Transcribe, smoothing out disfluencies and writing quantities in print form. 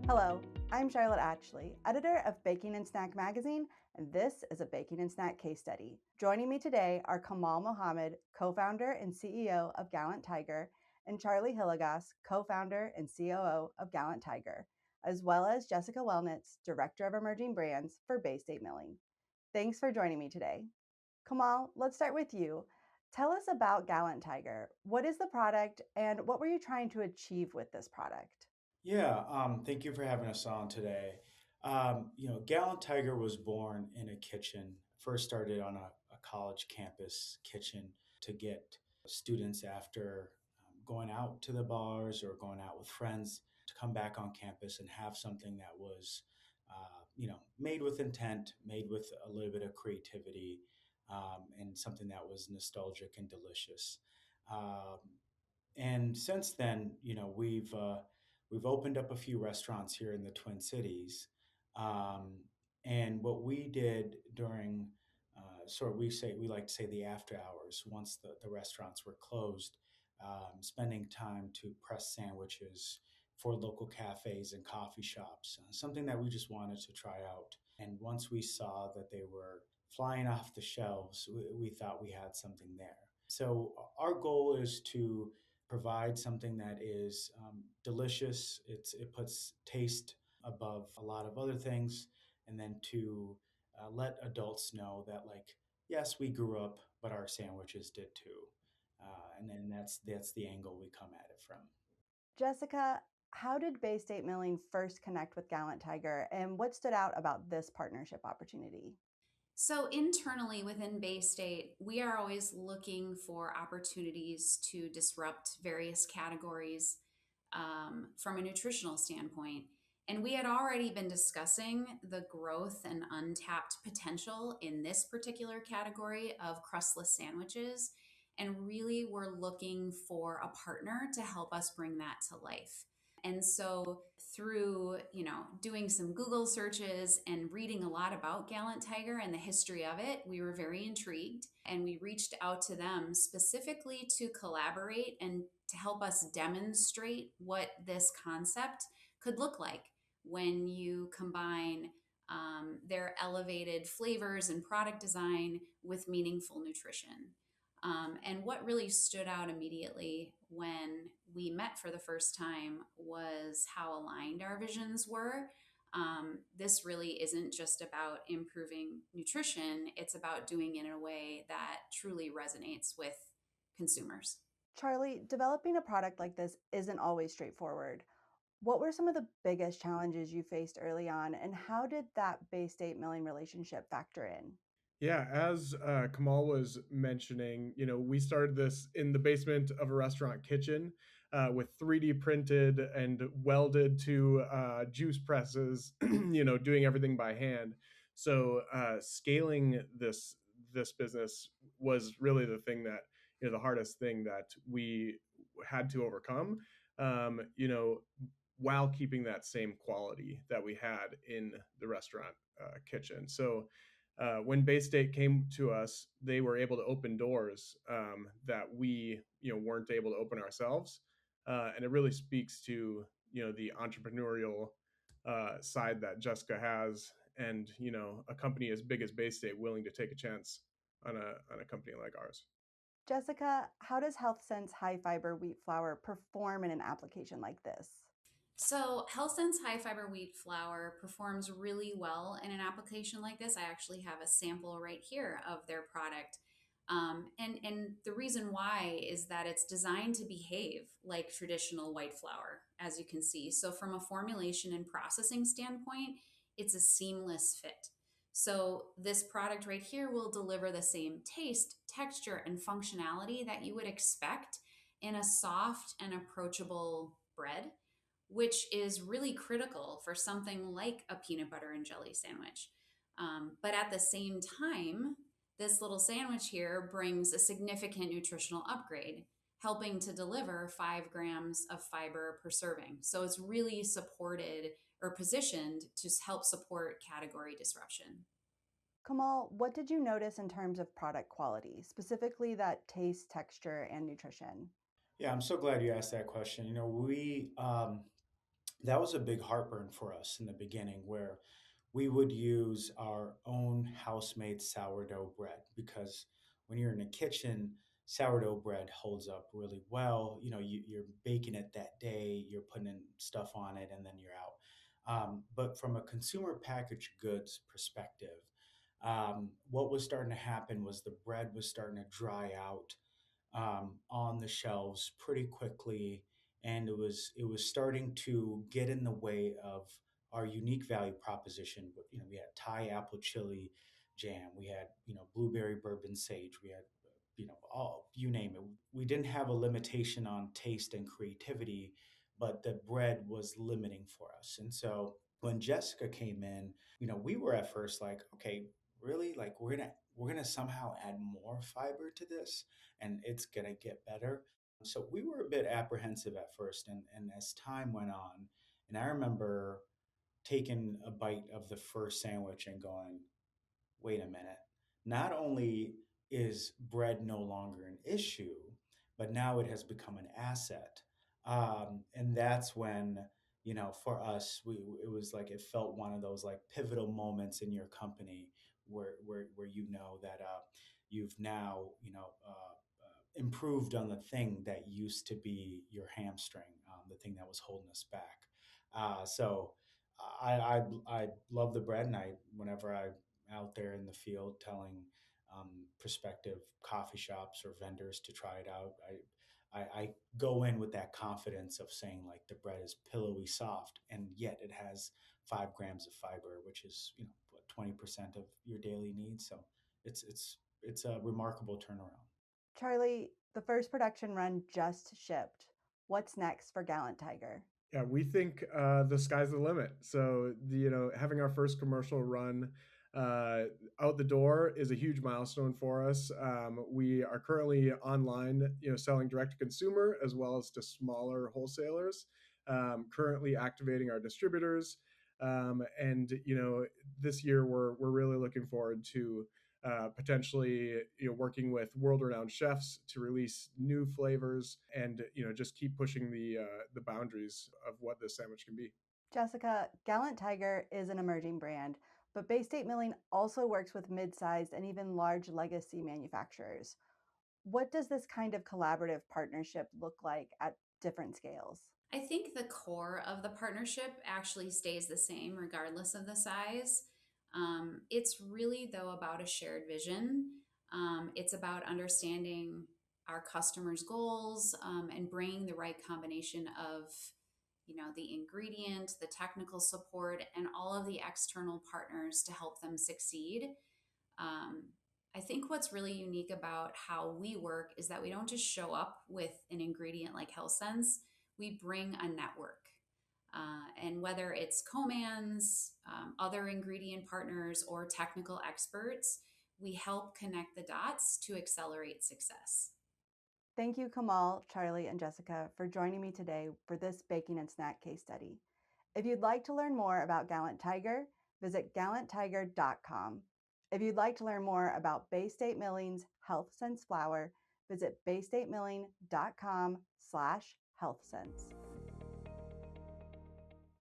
Hello, I'm Charlotte Atchley, editor of Baking and Snack Magazine, and this is a Baking and Snack case study. Joining me today are Kamal Mohamed, co-founder and CEO of Gallant Tiger, and Charlie Hilligoss, co-founder and COO of Gallant Tiger, as well as Jessica Wellnitz, Director of Emerging Brands for Bay State Milling. Thanks for joining me today. Kamal, let's start with you. Tell us about Gallant Tiger. What is the product and what were you trying to achieve with this product? Yeah, thank you for having us on today. Gallant Tiger was born in a kitchen. First started on a college campus kitchen to get students after going out to the bars or going out with friends to come back on campus and have something that was, made with intent, made with a little bit of creativity, and something that was nostalgic and delicious. Um, and since then, we've opened up a few restaurants here in the Twin Cities. Um, and what we did during we like to say the after hours, once the restaurants were closed, spending time to press sandwiches for local cafes and coffee shops, something that we just wanted to try out. And once we saw that they were flying off the shelves, we thought we had something there. So our goal is to provide something that is delicious. It puts taste above a lot of other things, and then to let adults know that, like, yes, we grew up, but our sandwiches did too. And then that's the angle we come at it from. Jessica, how did Bay State Milling first connect with Gallant Tiger, and what stood out about this partnership opportunity? So, internally within Bay State, we are always looking for opportunities to disrupt various categories from a nutritional standpoint. And we had already been discussing the growth and untapped potential in this particular category of crustless sandwiches. And really, we're looking for a partner to help us bring that to life. And so through, doing some Google searches and reading a lot about Gallant Tiger and the history of it, we were very intrigued and we reached out to them specifically to collaborate and to help us demonstrate what this concept could look like when you combine their elevated flavors and product design with meaningful nutrition. And what really stood out immediately when we met for the first time was how aligned our visions were. This really isn't just about improving nutrition, it's about doing it in a way that truly resonates with consumers. Charlie, developing a product like this isn't always straightforward. What were some of the biggest challenges you faced early on, and how did that Bay State Milling relationship factor in? Yeah, as Kamal was mentioning, we started this in the basement of a restaurant kitchen with 3D printed and welded to juice presses, doing everything by hand. So scaling this business was really the thing that the hardest thing that we had to overcome. While keeping that same quality that we had in the restaurant kitchen. So when Bay State came to us, they were able to open doors that we weren't able to open ourselves, and it really speaks to the entrepreneurial side that Jessica has, and a company as big as Bay State willing to take a chance on a company like ours. Jessica, how does HealthSense high fiber wheat flour perform in an application like this? So, HealthSense high fiber wheat flour performs really well in an application like this. I actually have a sample right here of their product. And the reason why is that it's designed to behave like traditional white flour, as you can see. So, from a formulation and processing standpoint, it's a seamless fit. So, this product right here will deliver the same taste, texture, and functionality that you would expect in a soft and approachable bread, which is really critical for something like a peanut butter and jelly sandwich. But at the same time, this little sandwich here brings a significant nutritional upgrade, helping to deliver 5 grams of fiber per serving. So it's really supported or positioned to help support category disruption. Kamal, what did you notice in terms of product quality, specifically that taste, texture, and nutrition? Yeah, I'm so glad you asked that question. that was a big heartburn for us in the beginning, where we would use our own house-made sourdough bread, because when you're in a kitchen, sourdough bread holds up really well. You're baking it that day, you're putting in stuff on it, and then you're out. But from a consumer packaged goods perspective, what was starting to happen was the bread was starting to dry out on the shelves pretty quickly, and it was starting to get in the way of our unique value proposition. We had Thai apple chili jam, we had blueberry bourbon sage, we had all, you name it. We didn't have a limitation on taste and creativity, but the bread was limiting for us. And so when Jessica came in, we were at first like, okay, really, like we're gonna somehow add more fiber to this, and it's going to get better. So we were a bit apprehensive at first. And as time went on, and I remember taking a bite of the first sandwich and going, wait a minute, not only is bread no longer an issue, but now it has become an asset. And that's when, for us, it was like, it felt one of those like pivotal moments in your company where that you've now, improved on the thing that used to be your hamstring, the thing that was holding us back. So I love the bread, and whenever I'm out there in the field telling prospective coffee shops or vendors to try it out, I go in with that confidence of saying like the bread is pillowy soft, and yet it has 5 grams of fiber, which is 20% of your daily needs. So it's a remarkable turnaround. Charlie, the first production run just shipped. What's next for Gallant Tiger? Yeah, we think the sky's the limit. So having our first commercial run uh, out the door is a huge milestone for us. We are currently online, selling direct to consumer as well as to smaller wholesalers. Currently activating our distributors, and this year we're really looking forward to potentially working with world-renowned chefs to release new flavors, and just keep pushing the boundaries of what this sandwich can be. Jessica, Gallant Tiger is an emerging brand, but Bay State Milling also works with mid-sized and even large legacy manufacturers. What does this kind of collaborative partnership look like at different scales? I think the core of the partnership actually stays the same regardless of the size. It's really, though, about a shared vision. It's about understanding our customers' goals, and bringing the right combination of, the ingredient, the technical support, and all of the external partners to help them succeed. Um, I think what's really unique about how we work is that we don't just show up with an ingredient like HealthSense, we bring a network. And whether it's co-mans, other ingredient partners, or technical experts, we help connect the dots to accelerate success. Thank you, Kamal, Charlie, and Jessica, for joining me today for this baking and snack case study. If you'd like to learn more about Gallant Tiger, visit gallanttiger.com. If you'd like to learn more about Bay State Milling's HealthSense flour, visit baystatemilling.com/healthsense.